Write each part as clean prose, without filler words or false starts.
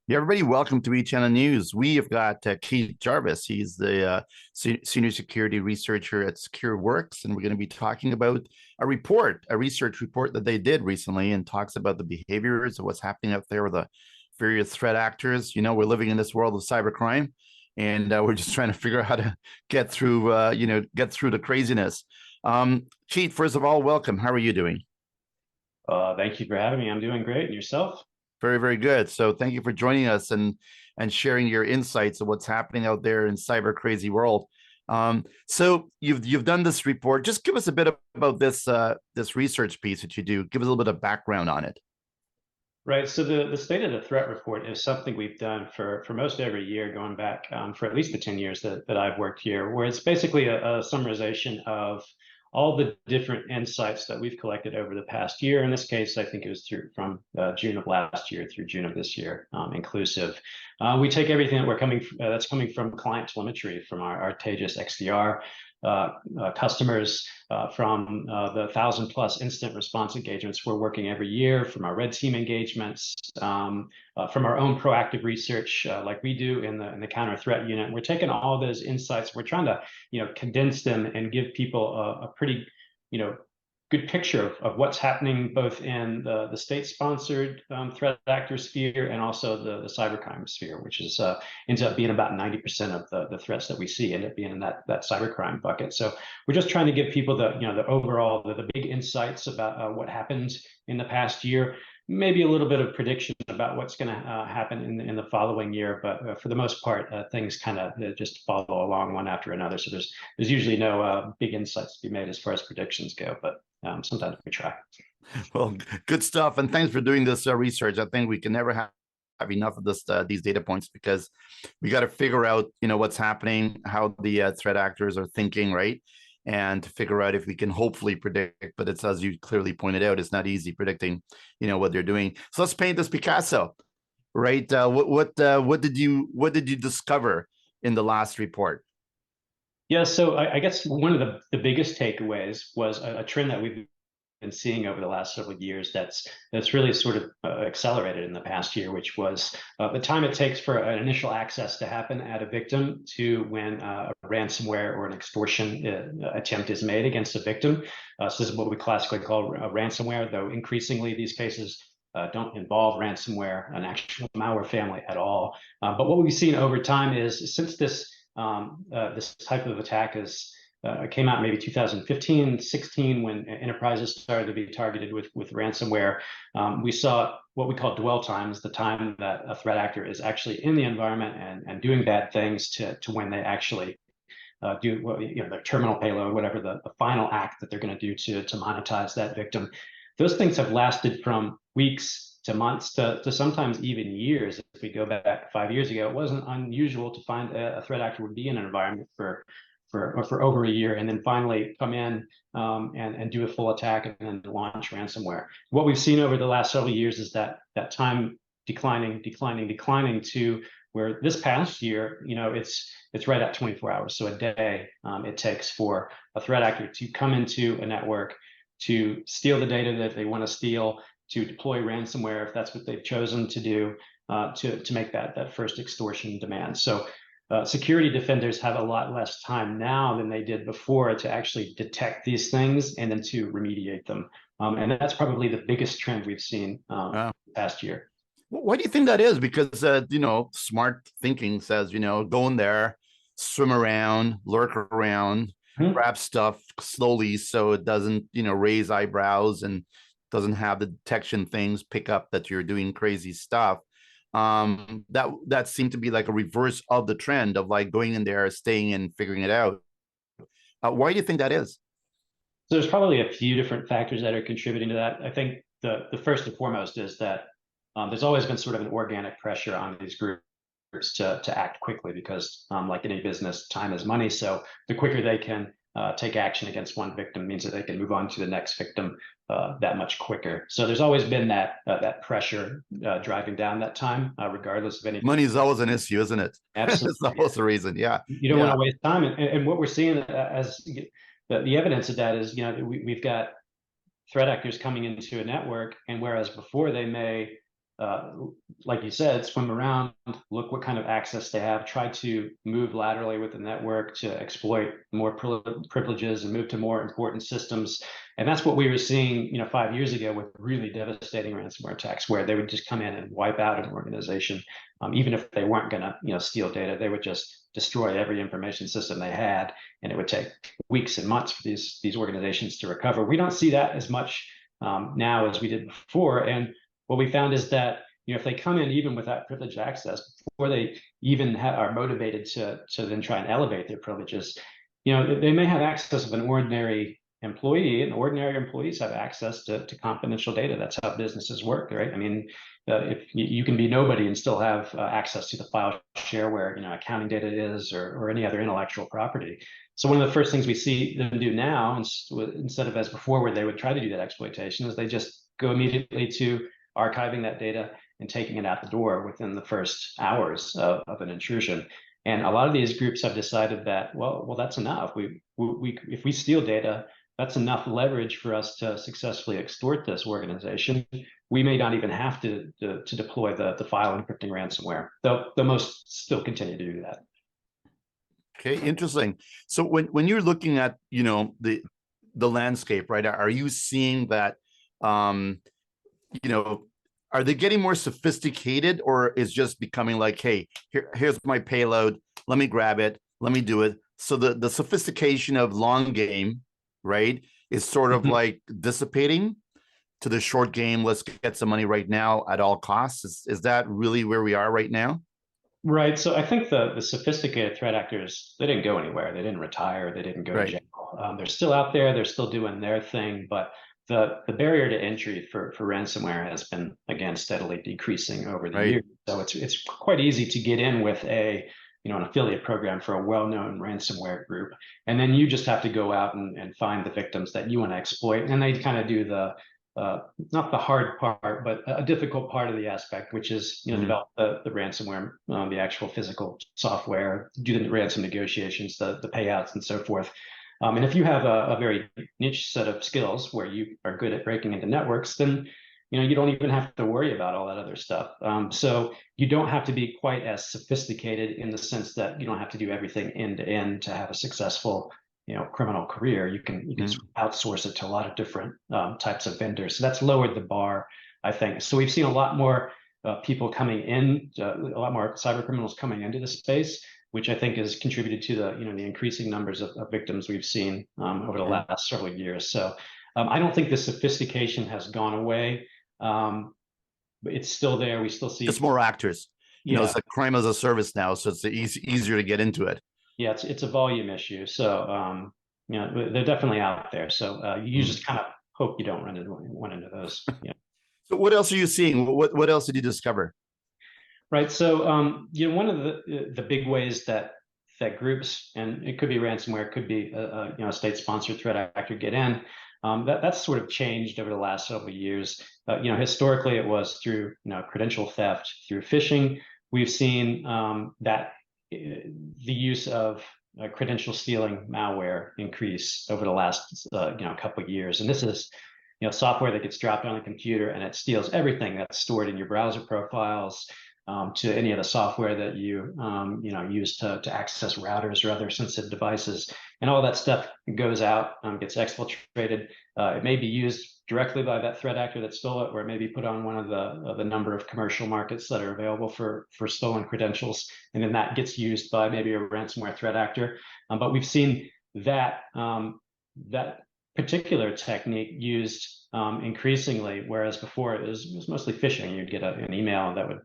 Yeah, everybody, welcome to ECN News. We have got Keith Jarvis. He's the senior security researcher at Secureworks, and we're going to be talking about a research report that they did recently, and talks about the behaviors of what's happening out there with the various threat actors. You know, we're living in this world of cybercrime, and we're just trying to figure out how to get through the craziness. Keith, first of all, welcome. How are you doing? Thank you for having me. I'm doing great. And yourself? Very, very good. So thank you for joining us and sharing your insights of what's happening out there in cyber crazy world. So you've done this report. Just give us a bit about this research piece that you do. Give us a little bit of background on it. Right. So the state of the threat report is something we've done for most every year, going back for at least the 10 years that I've worked here, where it's basically a summarization of all the different insights that we've collected over the past year. In this case, I think it was from June of last year through June of this year, inclusive. We take everything that's coming from client telemetry from our Taegis XDR customers, from the 1,000+ incident response engagements we're working every year, from our red team engagements, from our own proactive research, like we do in the counter threat unit. We're taking all those insights. We're trying to, condense them and give people a pretty, good picture of what's happening both in the state-sponsored threat actor sphere and also the cybercrime sphere, which is ends up being about 90% of the threats that we see end up being in that cybercrime bucket. So we're just trying to give people the overall the big insights about what happened in the past year, maybe a little bit of prediction about what's going to happen in the following year, but for the most part, things kind of just follow along one after another. So there's usually no big insights to be made as far as predictions go, but sometimes we try. Well, good stuff, and thanks for doing this research. I think we can never have enough of these data points, because we got to figure out what's happening, how the threat actors are thinking, right? And to figure out if we can hopefully predict. But it's, as you clearly pointed out, it's not easy predicting what they're doing. So let's paint this Picasso, right? What did you discover in the last report? Yeah, so I guess one of the biggest takeaways was a trend that we've been seeing over the last several years that's really sort of accelerated in the past year, which was the time it takes for an initial access to happen at a victim to when a ransomware or an extortion attempt is made against a victim. So this is what we classically call a ransomware, though increasingly these cases don't involve ransomware, an actual malware family at all. But what we've seen over time is, since this type of attack came out maybe 2015, 16, when enterprises started to be targeted with ransomware, we saw what we call dwell times, the time that a threat actor is actually in the environment and doing bad things, to when they actually do their terminal payload, whatever the final act that they're going to do to monetize that victim. Those things have lasted from weeks to months to sometimes even years. If we go back 5 years ago, it wasn't unusual to find a threat actor would be in an environment for over a year, and then finally come in and do a full attack and then launch ransomware. What we've seen over the last several years is that time declining to where this past year, it's right at 24 hours. So a day it takes for a threat actor to come into a network, to steal the data that they want to steal, to deploy ransomware if that's what they've chosen to do, to make that first extortion demand. So security defenders have a lot less time now than they did before to actually detect these things and then to remediate them. And that's probably the biggest trend we've seen past year. Why do you think that is? Because smart thinking says go in there, swim around, lurk around, grab stuff slowly so it doesn't raise eyebrows and doesn't have the detection things pick up that you're doing crazy stuff. That seemed to be like a reverse of the trend of like going in there, staying in, figuring it out. Why do you think that is? So there's probably a few different factors that are contributing to that. I think the first and foremost is that there's always been sort of an organic pressure on these groups to act quickly, because like any business, time is money. So the quicker they can take action against one victim means that they can move on to the next victim that much quicker. So there's always been that pressure driving down that time, regardless of any. Money is always an issue, isn't it? Absolutely. It's always the reason. Yeah. You don't want to waste time. And what we're seeing as the evidence of that is, we've got threat actors coming into a network, and whereas before they may uh, like you said, swim around, look what kind of access they have, try to move laterally with the network to exploit more privileges and move to more important systems. And that's what we were seeing, 5 years ago with really devastating ransomware attacks, where they would just come in and wipe out an organization. Even if they weren't going to, steal data, they would just destroy every information system they had, and it would take weeks and months for these organizations to recover. We don't see that as much now as we did before. And what we found is that if they come in even without privileged access, before they even are motivated to then try and elevate their privileges, they may have access of an ordinary employee, and ordinary employees have access to confidential data. That's how businesses work, right? I mean, if you can be nobody and still have access to the file share where accounting data is, or any other intellectual property. So one of the first things we see them do now, instead of as before where they would try to do that exploitation, is they just go immediately to archiving that data and taking it out the door within the first hours of an intrusion. And a lot of these groups have decided that, well, that's enough. If we steal data, that's enough leverage for us to successfully extort this organization. We may not even have to deploy the file encrypting ransomware, though most still continue to do that. Okay, interesting. So when you're looking at the landscape, right? Are you seeing that are they getting more sophisticated, or is just becoming like, hey, here's my payload, let me grab it, let me do it? So the sophistication of long game, right, is sort of like dissipating to the short game. Let's get some money right now at all costs. Is that really where we are right now? Right. So I think the sophisticated threat actors, they didn't go anywhere. They didn't retire. They didn't go to jail. They're still out there. They're still doing their thing. But the barrier to entry for ransomware has been, again, steadily decreasing over the years. So it's quite easy to get in with an affiliate program for a well-known ransomware group, and then you just have to go out and find the victims that you want to exploit, and they kind of do the not the hard part, but a difficult part of the aspect, which is develop the ransomware, the actual physical software, do the ransom negotiations, the payouts, and so forth. And if you have a very niche set of skills where you are good at breaking into networks, then you don't even have to worry about all that other stuff. So you don't have to be quite as sophisticated in the sense that you don't have to do everything end to end to have a successful criminal career. You can outsource it to a lot of different types of vendors. So that's lowered the bar, I think. So we've seen a lot more people coming in, a lot more cyber criminals coming into the space, which I think has contributed to the the increasing numbers of victims we've seen over the last several years. So I don't think the sophistication has gone away. But it's still there. We still see it's more actors. It's like crime as a service now, so it's easier to get into it. Yeah, it's a volume issue. So they're definitely out there. So you just kind of hope you don't run into those. Yeah. So what else are you seeing? What else did you discover? Right. So one of the big ways that groups, and it could be ransomware, it could be a state-sponsored threat actor, get in. That's sort of changed over the last several years. Historically, it was through credential theft, through phishing. We've seen that the use of credential stealing malware increase over the last couple of years, and this is software that gets dropped on a computer and it steals everything that's stored in your browser profiles, to any of the software that you use to access routers or other sensitive devices, and all that stuff goes out, gets exfiltrated. It may be used directly by that threat actor that stole it, or it may be put on one of the number of commercial markets that are available for stolen credentials, and then that gets used by maybe a ransomware threat actor. But we've seen that that particular technique used increasingly, whereas before it was mostly phishing. You'd get an email that would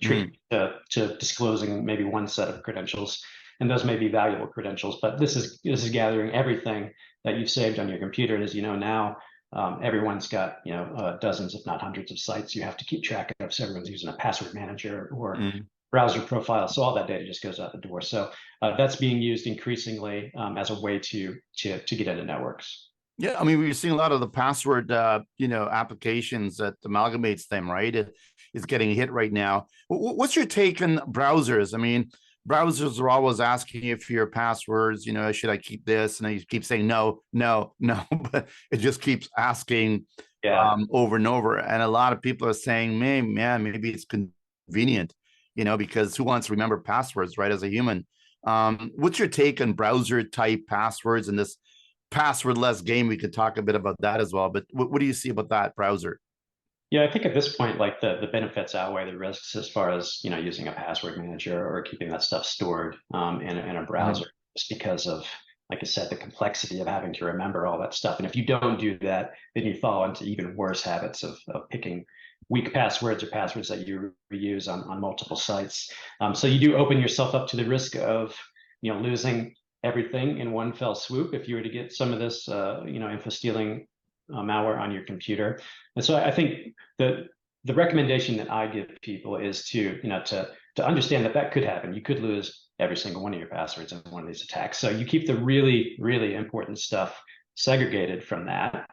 trick to disclosing maybe one set of credentials, and those may be valuable credentials. But this is gathering everything that you've saved on your computer, and as you know now, everyone's got dozens, if not hundreds, of sites you have to keep track of. So everyone's using a password manager or browser profile, so all that data just goes out the door. So that's being used increasingly as a way to get into networks. Yeah, I mean, we're seeing a lot of the password, applications that amalgamates them, right? It's getting hit right now. What's your take on browsers? I mean, browsers are always asking you for your passwords. Should I keep this? And you keep saying no, but it just keeps asking Yeah. over and over. And a lot of people are saying, man, maybe it's convenient, because who wants to remember passwords, right? As a human. What's your take on browser type passwords and this passwordless game? We could talk a bit about that as well. But what do you see about that browser? Yeah, I think at this point, like the benefits outweigh the risks as far as, using a password manager or keeping that stuff stored in a Mhm. browser, just because of, like I said, the complexity of having to remember all that stuff. And if you don't do that, then you fall into even worse habits of picking weak passwords or passwords that you reuse on multiple sites. So you do open yourself up to the risk of, losing everything in one fell swoop if you were to get some of this, info stealing malware on your computer. And so I think the recommendation that I give people is to understand that that could happen. You could lose every single one of your passwords in one of these attacks. So you keep the really, really important stuff segregated from that.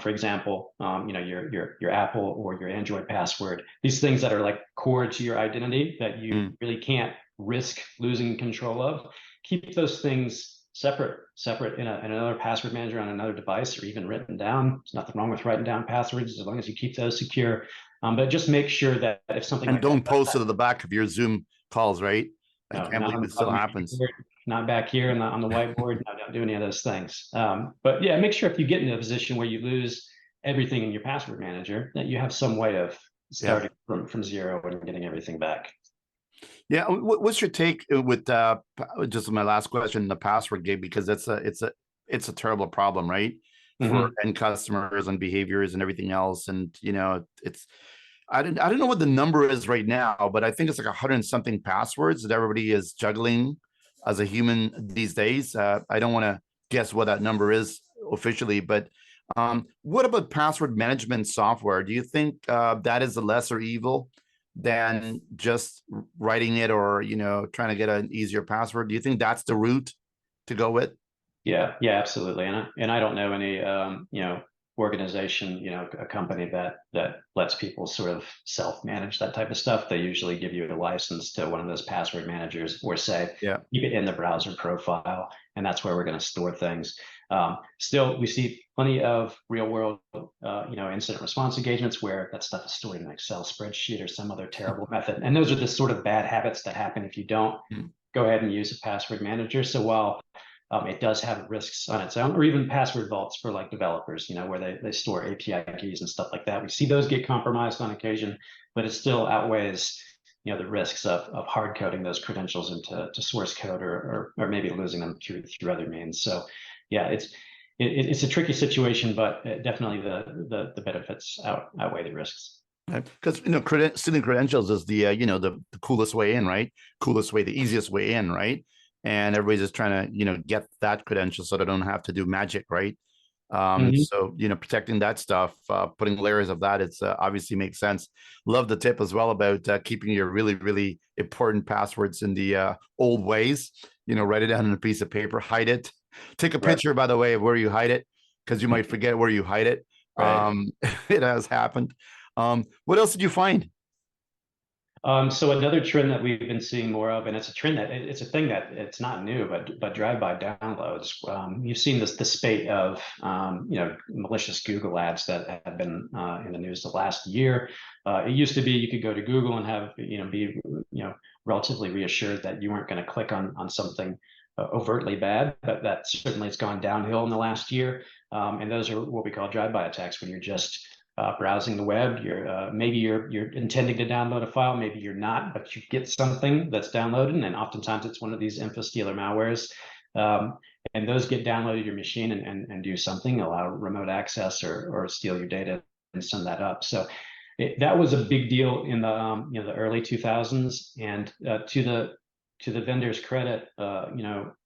For example, your Apple or your Android password, these things that are like core to your identity that you really can't risk losing control of. Keep those things separate in another password manager on another device, or even written down. There's nothing wrong with writing down passwords as long as you keep those secure. But just make sure that if something And like that don't post it at the back of your Zoom calls, right? I no, can't not believe on it still the happens. keyboard, not back here on the whiteboard. No, don't do any of those things. But yeah, make sure if you get into a position where you lose everything in your password manager, that you have some way of Yeah. starting from zero and getting everything back. Yeah. What's your take with just my last question, the password game, because it's a terrible problem, right? For Mm-hmm. end customers and behaviors and everything else. And it's I don't know what the number is right now, but I think it's like 100 something passwords that everybody is juggling as a human these days. I don't want to guess what that number is officially, but what about password management software? Do you think that is a lesser evil than just writing it, or trying to get an easier password? Do you think that's the route to go with? Yeah, absolutely. And I don't know any organization, a company that lets people sort of self-manage that type of stuff. They usually give you a license to one of those password managers, or say Yeah. keep it in the browser profile, and that's where we're going to store things. Still, we see plenty of real world, incident response engagements where that stuff is stored in an Excel spreadsheet or some other terrible method. And those are the sort of bad habits that happen if you don't Mm. go ahead and use a password manager. So while it does have risks on its own, or even password vaults for like developers, where they store API keys and stuff like that. We see those get compromised on occasion, but it still outweighs, the risks of hard coding those credentials into source code, or maybe losing them through other means. So yeah, it's a tricky situation, but definitely the benefits outweigh the risks. Because stealing credentials is the coolest way in, right? Coolest way, the easiest way in, right? And everybody's just trying to get that credential so they don't have to do magic, right? Mhm. So protecting that stuff, putting layers of that, it's obviously makes sense. Love the tip as well about keeping your really really important passwords in the old ways. Write it down on a piece of paper, hide it, take a Right. picture, by the way, of where you hide it, because you might forget where you hide it. Right. It has happened. What else did you find? So another trend that we've been seeing more of, and it's a trend that it's a thing that it's not new, but drive-by downloads. You've seen the spate of malicious Google ads that have been in the news the last year. It used to be you could go to Google and have be relatively reassured that you weren't going to click on something overtly bad, but that certainly has gone downhill in the last year. And those are what we call drive-by attacks, when you're just browsing the web. Maybe you're intending to download a file, maybe you're not, but you get something that's downloaded, and oftentimes it's one of these info stealer malwares. And those get downloaded to your machine and do something, allow remote access, or steal your data and send that up. So that was a big deal in the early 2000s, and to the vendor's credit,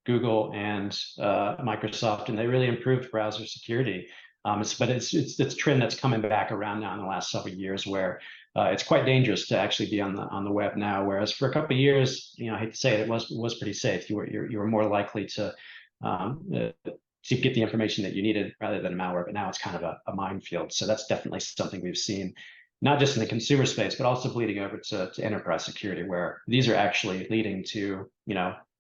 Google and Microsoft, and they really improved browser security. But it's a trend that's coming back around now in the last several years, where it's quite dangerous to actually be on the web now. Whereas for a couple of years, I hate to say it, it was pretty safe. You were more likely to get the information that you needed rather than malware. But now it's kind of a minefield. So that's definitely something we've seen, not just in the consumer space, but also bleeding over to enterprise security, where these are actually leading to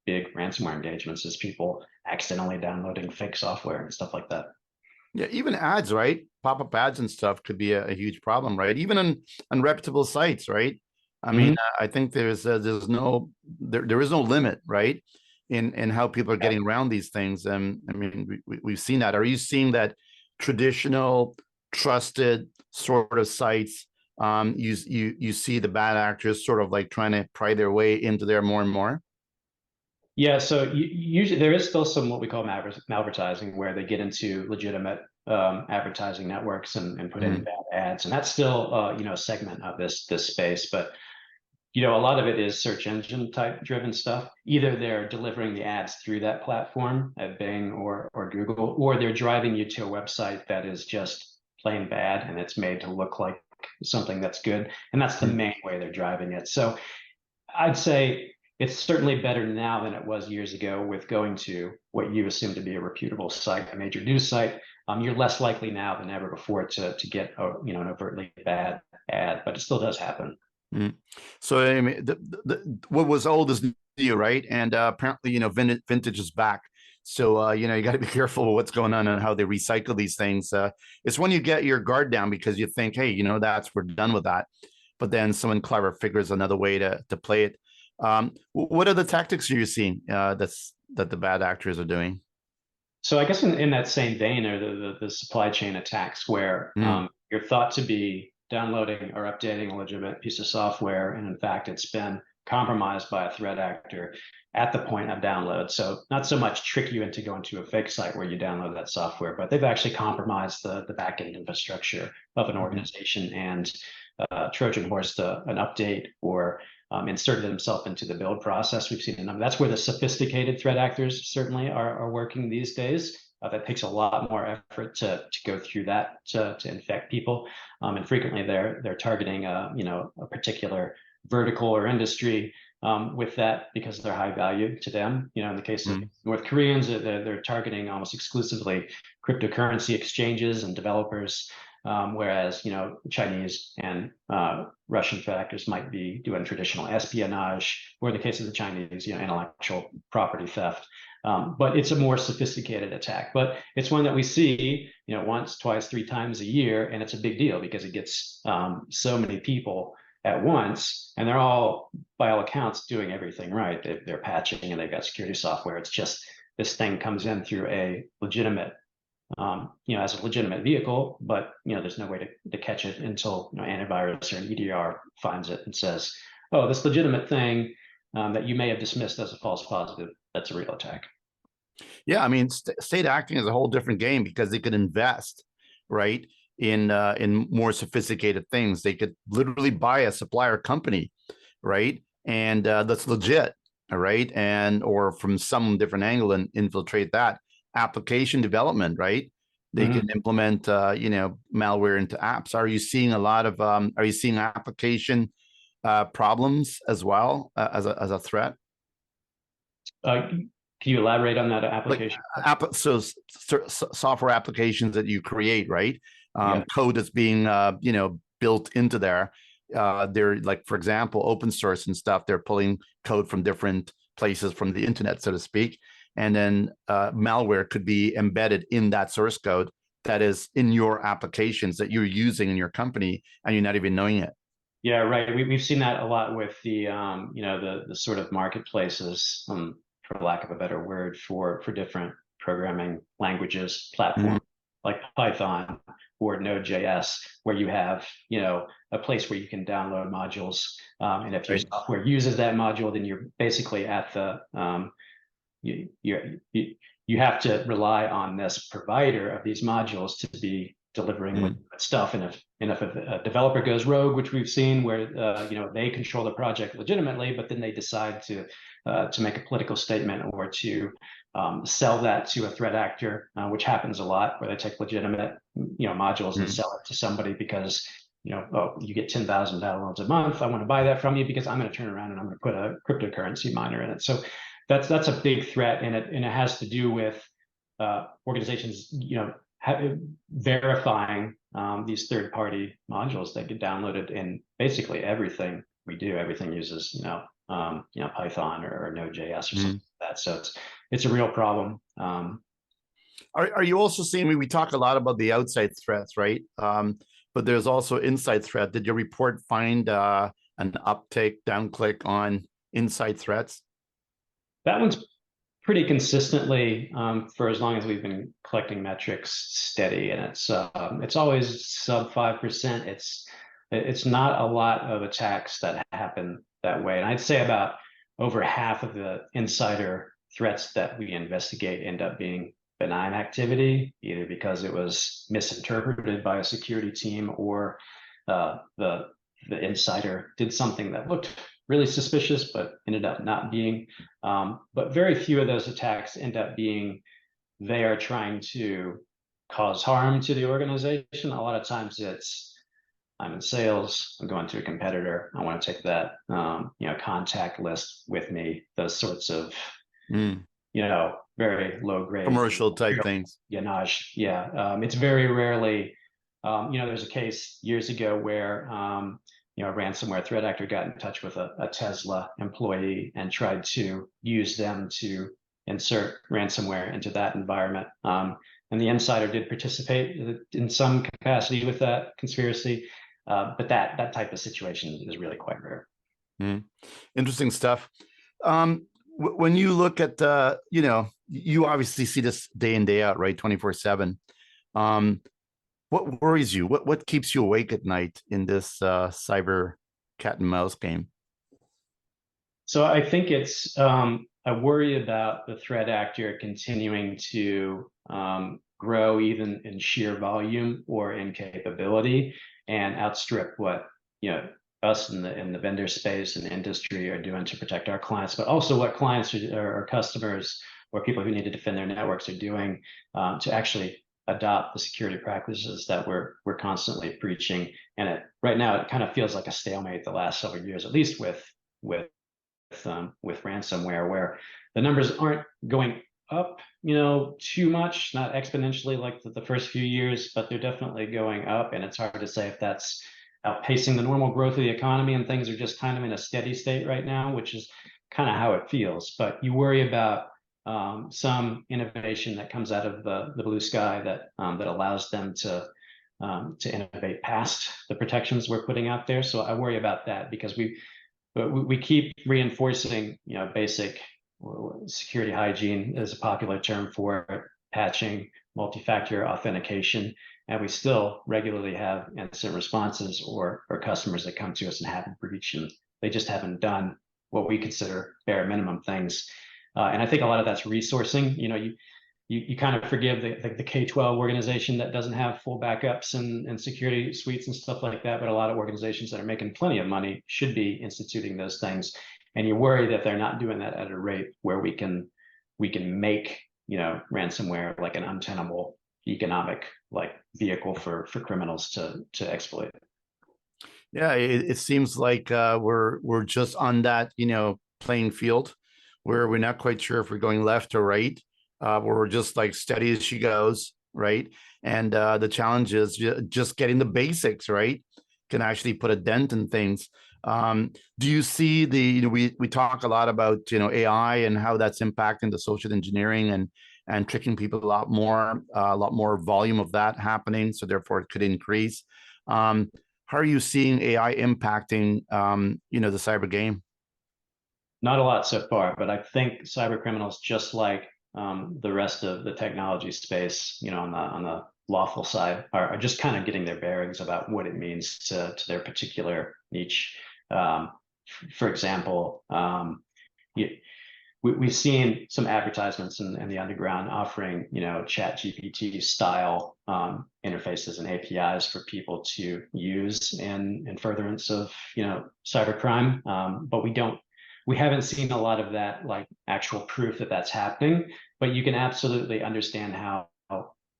big ransomware engagements as people accidentally downloading fake software and stuff like that. Yeah, even ads, right? Pop-up ads and stuff could be a huge problem, right? Even on unreputable sites, right? I mean, Mhm. I think there is no limit, right? In how people are getting around these things. And I mean, we've seen that. Are you seeing that traditional, trusted sort of sites? You see the bad actors sort of like trying to pry their way into there more and more. Yeah, so usually there is still some what we call malvertising, where they get into legitimate advertising networks and put in Mm, bad ads, and that's still a segment of this space. But a lot of it is search engine type driven stuff. Either they're delivering the ads through that platform at Bing or Google, or they're driving you to a website that is just plain bad and it's made to look like something that's good. And that's the mm, main way they're driving it. So I'd say it's certainly better now than it was years ago with going to what you assume to be a reputable site, a major news site. You're less likely now than ever before to get an overtly bad ad, but it still does happen. mm. So I mean, what was old is new, right? And apparently, vintage is back. So you got to be careful with what's going on and how they recycle these things. It's when you get your guard down because you think, hey, we're done with that. But then someone clever figures another way to play it. What are the tactics you're seeing that the bad actors are doing? So I guess in that same vein are the supply chain attacks where Mm, you're thought to be downloading or updating a legitimate piece of software, and in fact, it's been compromised by a threat actor at the point of download. So not so much trick you into going to a fake site where you download that software, but they've actually compromised the backend infrastructure of an mm, organization and Trojan horsed an update or inserted himself into the build process. We've seen a number. That's where the sophisticated threat actors certainly are working these days. That takes a lot more effort to go through that to infect people, and frequently they're targeting a particular vertical or industry with that because they're high value to them. In the case of mm, North Koreans, they're targeting almost exclusively cryptocurrency exchanges and developers. Whereas Chinese and Russian factors might be doing traditional espionage, or in the case of the Chinese, intellectual property theft. But it's a more sophisticated attack. But it's one that we see, once, twice, three times a year, and it's a big deal because it gets so many people at once, and they're all, by all accounts, doing everything right. They're patching and they've got security software. It's just this thing comes in through a legitimate as a legitimate vehicle, but there's no way to catch it until antivirus or an EDR finds it and says, "Oh, this legitimate thing that you may have dismissed as a false positive, that's a real attack." yeah, I mean, state acting is a whole different game because they could invest, right, in more sophisticated things. They could literally buy a supplier company, right, and that's legit, all right, and or from some different angle and infiltrate that application development, right. They can Mm-hmm. implement, malware into apps. Are you seeing a lot of? Are you seeing application problems as well as a threat? Can you elaborate on that Like application? software applications that you create, right? Yeah. Code that's being built into there. They're like, for example, open source and stuff. They're pulling code from different places from the internet, so to speak, and then malware could be embedded in that source code that is in your applications that you're using in your company, and you're not even knowing it. Yeah, right. We've seen that a lot with the sort of marketplaces, for lack of a better word, for different programming languages, Mm, platform like Python or Node.js, where you have a place where you can download modules, and if your right. software uses that module, then you're basically at the you you have to rely on this provider of these modules to be delivering with Mm, stuff. And if a developer goes rogue, which we've seen, where they control the project legitimately, but then they decide to make a political statement or to sell that to a threat actor, which happens a lot, where they take legitimate modules and mm, sell it to somebody because oh, you get 10,000 downloads a month. I want to buy that from you because I'm going to turn around and I'm going to put a cryptocurrency miner in it. So that's a big threat, and it has to do with organizations, verifying these third-party modules that get downloaded in basically everything we do. Everything uses Python or Node.js or something mm. like that. So it's a real problem. Are you also seeing, we talk a lot about the outside threats, right? But there's also inside threat. Did your report find an uptake, downclick on inside threats? That one's pretty consistently for as long as we've been collecting metrics steady, and it's always sub 5%. It's not a lot of attacks that happen that way, and I'd say about over half of the insider threats that we investigate end up being benign activity, either because it was misinterpreted by a security team or the insider did something that looked really suspicious but ended up not being. But very few of those attacks end up being they are trying to cause harm to the organization. A lot of times it's I'm in sales, I'm going to a competitor, I want to take that contact list with me. Those sorts of Mm. very low grade Commercial type things. espionage. Yeah, it's very rarely. There's a case years ago where a ransomware threat actor got in touch with a Tesla employee and tried to use them to insert ransomware into that environment. And the insider did participate in some capacity with that conspiracy, but that type of situation is really quite rare. Mm. Interesting stuff. When you look at you obviously see this day in, day out, right? 24/7. What worries you? What keeps you awake at night in this cyber cat and mouse game? So I think it's I worry about the threat actor continuing to grow even in sheer volume or in capability and outstrip what us in the vendor space and industry are doing to protect our clients, but also what clients or customers or people who need to defend their networks are doing to actually adopt the security practices that we're constantly preaching. And right now it kind of feels like a stalemate the last several years, at least with ransomware, where the numbers aren't going up, too much, not exponentially like the first few years, but they're definitely going up. And it's hard to say if that's outpacing the normal growth of the economy and things are just kind of in a steady state right now, which is kind of how it feels. But you worry about some innovation that comes out of the blue sky that allows them to innovate past the protections we're putting out there. So I worry about that because we keep reinforcing, basic security hygiene is a popular term for it, patching, multi-factor authentication, and we still regularly have incident responses or customers that come to us and have a breach, and they just haven't done what we consider bare minimum things. And I think a lot of that's resourcing. You kind of forgive the K-12 organization that doesn't have full backups and security suites and stuff like that, but a lot of organizations that are making plenty of money should be instituting those things. And you worry that they're not doing that at a rate where we can make ransomware like an untenable economic vehicle for criminals to exploit. Yeah, it seems like we're just on that playing field where we're not quite sure if we're going left or right. Where we're just like steady as she goes, right? And the challenge is just getting the basics right can actually put a dent in things. Do you see we talk a lot about AI and how that's impacting the social engineering and tricking people a lot more volume of that happening, so therefore it could increase. How are you seeing AI impacting the cyber game? Not a lot so far, but I think cyber criminals, just like the rest of the technology space, on the lawful side, are just kind of getting their bearings about what it means to their particular niche. For example, we've seen some advertisements in the underground offering, Chat GPT style interfaces and APIs for people to use in furtherance of cybercrime, but we haven't seen a lot of that, like actual proof that that's happening, but you can absolutely understand how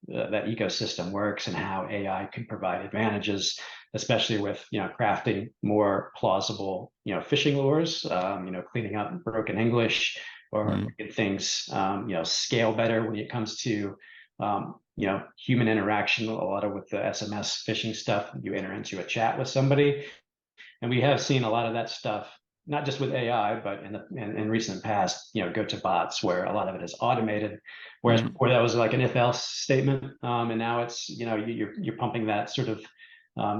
that ecosystem works and how AI could provide advantages, especially with crafting more plausible phishing lures, cleaning up broken English or making things scale better when it comes to human interaction. A lot of with the SMS phishing stuff, you enter into a chat with somebody, and we have seen a lot of that stuff not just with AI, but in recent past, go to bots where a lot of it is automated. Whereas before that was like an if-else statement, and now it's you're pumping that sort of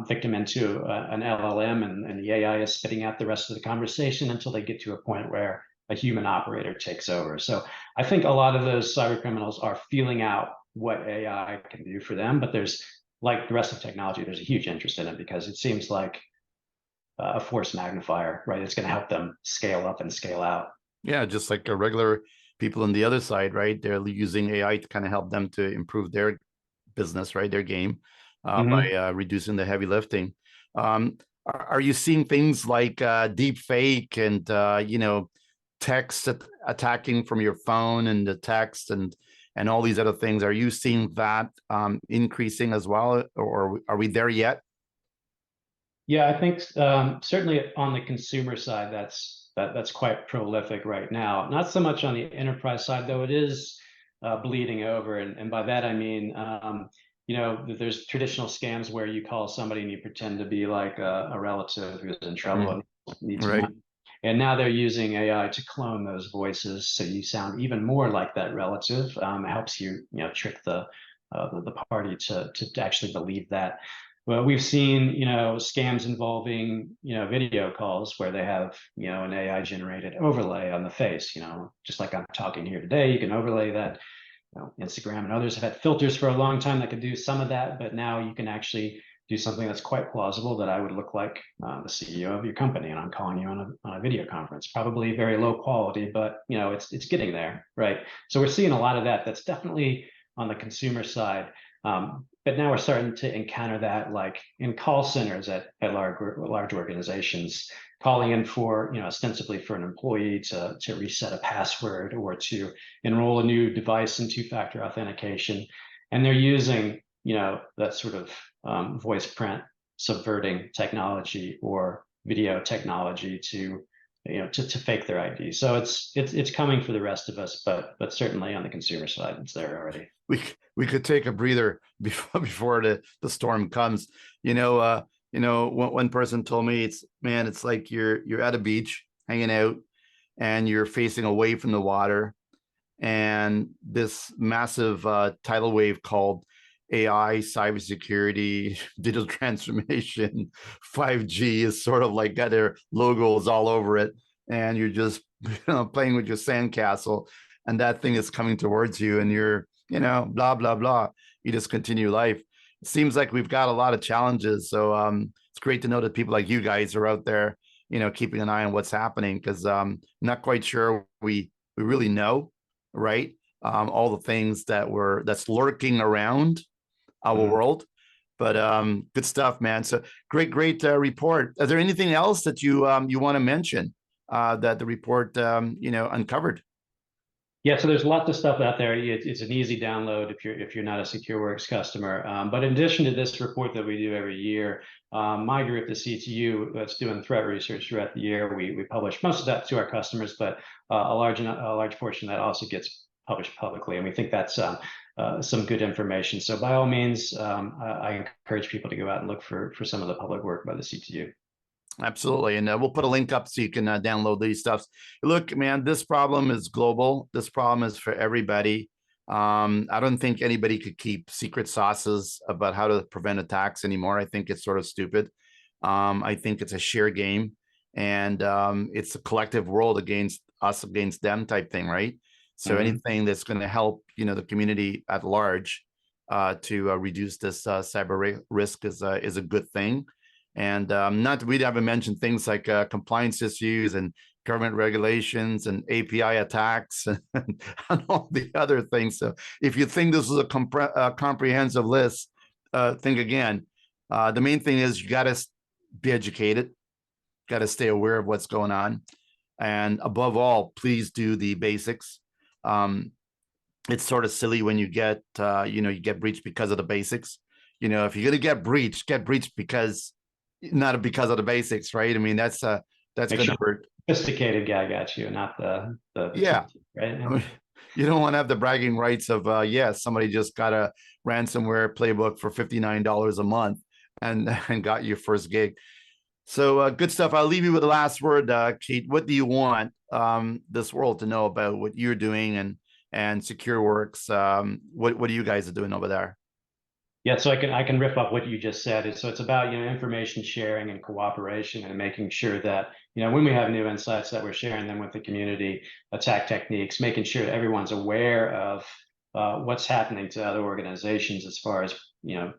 victim into an LLM, and the AI is spitting out the rest of the conversation until they get to a point where a human operator takes over. So I think a lot of those cyber criminals are feeling out what AI can do for them, but there's, like the rest of technology, there's a huge interest in it because it seems like a force magnifier, right? It's going to help them scale up and scale out. Yeah, just like a regular people on the other side, right? They're using AI to kind of help them to improve their business, right? Their game by reducing the heavy lifting. Are you seeing things like deep fake and text attacking from your phone and the text and all these other things? Are you seeing that increasing as well, or are we there yet? Yeah, I think certainly on the consumer side, that's quite prolific right now. Not so much on the enterprise side, though it is bleeding over. And by that, I mean, there's traditional scams where you call somebody and you pretend to be like a relative who's in trouble and needs Right. money. And now they're using AI to clone those voices so you sound even more like that relative. It helps you, trick the party to actually believe that. Well, we've seen, scams involving, video calls where they have, an AI generated overlay on the face, just like I'm talking here today, you can overlay that. Instagram and others have had filters for a long time that could do some of that, but now you can actually do something that's quite plausible, that I would look like the CEO of your company and I'm calling you on a video conference. Probably very low quality, but it's getting there, right? So we're seeing a lot of that. That's definitely on the consumer side. But now we're starting to encounter that, like in call centers at large organizations, calling in for, ostensibly for an employee to reset a password or to enroll a new device in two-factor authentication. And they're using, that sort of voice print subverting technology or video technology to fake their ID. So it's coming for the rest of us, but certainly on the consumer side, it's there already. We could take a breather before the storm comes. One person told me it's like you're at a beach hanging out and you're facing away from the water, and this massive tidal wave called AI, cybersecurity, digital transformation, 5G is sort of like got their logos all over it, and you're just playing with your sandcastle, and that thing is coming towards you, and you're blah blah blah. You just continue life. It seems like we've got a lot of challenges, so it's great to know that people like you guys are out there, keeping an eye on what's happening, because I'm not quite sure we really know, right? All the things that's lurking around our world. But good stuff, man. So great report. Is there anything else that you want to mention that the report uncovered? Yeah, so there's lots of stuff out there. It's an easy download if you're not a Secureworks customer. But in addition to this report that we do every year, my group, the CTU, that's doing threat research throughout the year, we publish most of that to our customers, but a large portion of that also gets published publicly, and we think that's some good information. So by all means, I encourage people to go out and look for some of the public work by the CTU. Absolutely. And we'll put a link up so you can download these stuffs. Look, man, this problem is global. This problem is for everybody. I don't think anybody could keep secret sauces about how to prevent attacks anymore. I think it's sort of stupid. I think it's a sheer game, and it's a collective world against us, against them type thing, right? So anything that's going to help, the community at large to reduce this cyber risk is a good thing. And not that we haven't mentioned things like compliance issues and government regulations and API attacks and all the other things. So if you think this is a comprehensive list, think again. The main thing is you got to be educated, got to stay aware of what's going on. And above all, please do the basics. It's sort of silly when you get, you get breached because of the basics. If you're going to get breached because not because of the basics, right? I mean, that's going to hurt. Sophisticated guy got you, not the yeah, right? I mean, you don't want to have the bragging rights of yes, somebody just got a ransomware playbook for $59 a month and got your first gig. So good stuff. I'll leave you with the last word, Kate. What do you want this world to know about what you're doing and Secureworks? What are you guys are doing over there? Yeah, so I can riff off what you just said. So it's about, information sharing and cooperation and making sure that, when we have new insights that we're sharing them with the community, attack techniques, making sure that everyone's aware of what's happening to other organizations as far as,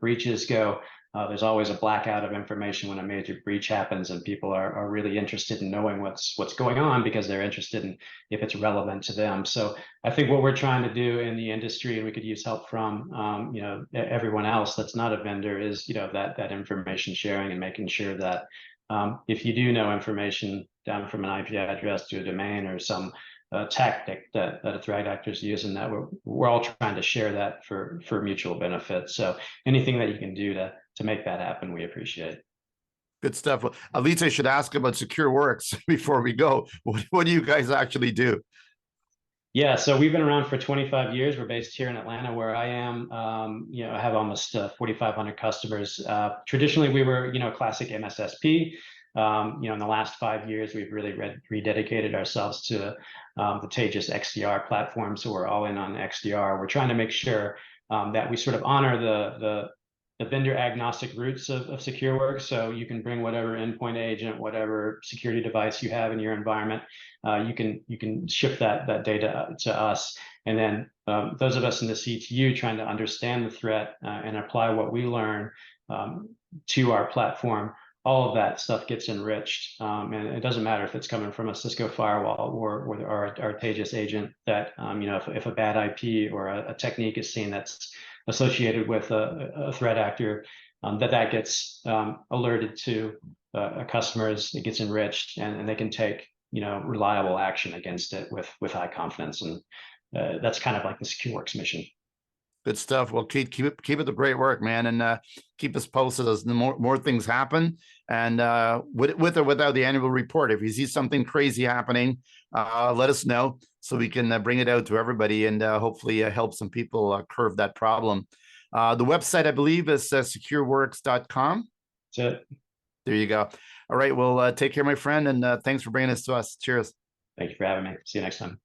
breaches go. There's always a blackout of information when a major breach happens, and people are really interested in knowing what's going on because they're interested in if it's relevant to them. So I think what we're trying to do in the industry, and we could use help from everyone else that's not a vendor, is that information sharing and making sure that if you do know information down from an IP address to a domain or some tactic that a threat actor is using, that we're all trying to share that for mutual benefit. So anything that you can do to make that happen, we appreciate. Good stuff. Well, at least I should ask about Secureworks before we go. What do you guys actually do? Yeah, so we've been around for 25 years. We're based here in Atlanta, where I am. I have almost 4,500 customers. Traditionally, we were, classic MSSP. In the last 5 years, we've really rededicated ourselves to the Taegis XDR platform. So we're all in on XDR. We're trying to make sure that we sort of honor the vendor agnostic roots of Secureworks. So you can bring whatever endpoint agent, whatever security device you have in your environment. You can ship that data to us, and then those of us in the CTU trying to understand the threat and apply what we learn to our platform. All of that stuff gets enriched, and it doesn't matter if it's coming from a Cisco firewall or our Taegis agent. That if a bad IP or a technique is seen that's associated with a threat actor, that gets alerted to customers. It gets enriched, and they can take reliable action against it with high confidence. And that's kind of like the Secureworks mission. Good stuff. Well, keep it the great work, man, and keep us posted as the more things happen. And with or without the annual report, if you see something crazy happening, let us know so we can bring it out to everybody and hopefully help some people curve that problem. The website, I believe, is secureworks.com. That's it. There you go. All right. Well, take care, my friend, and thanks for bringing this to us. Cheers. Thank you for having me. See you next time.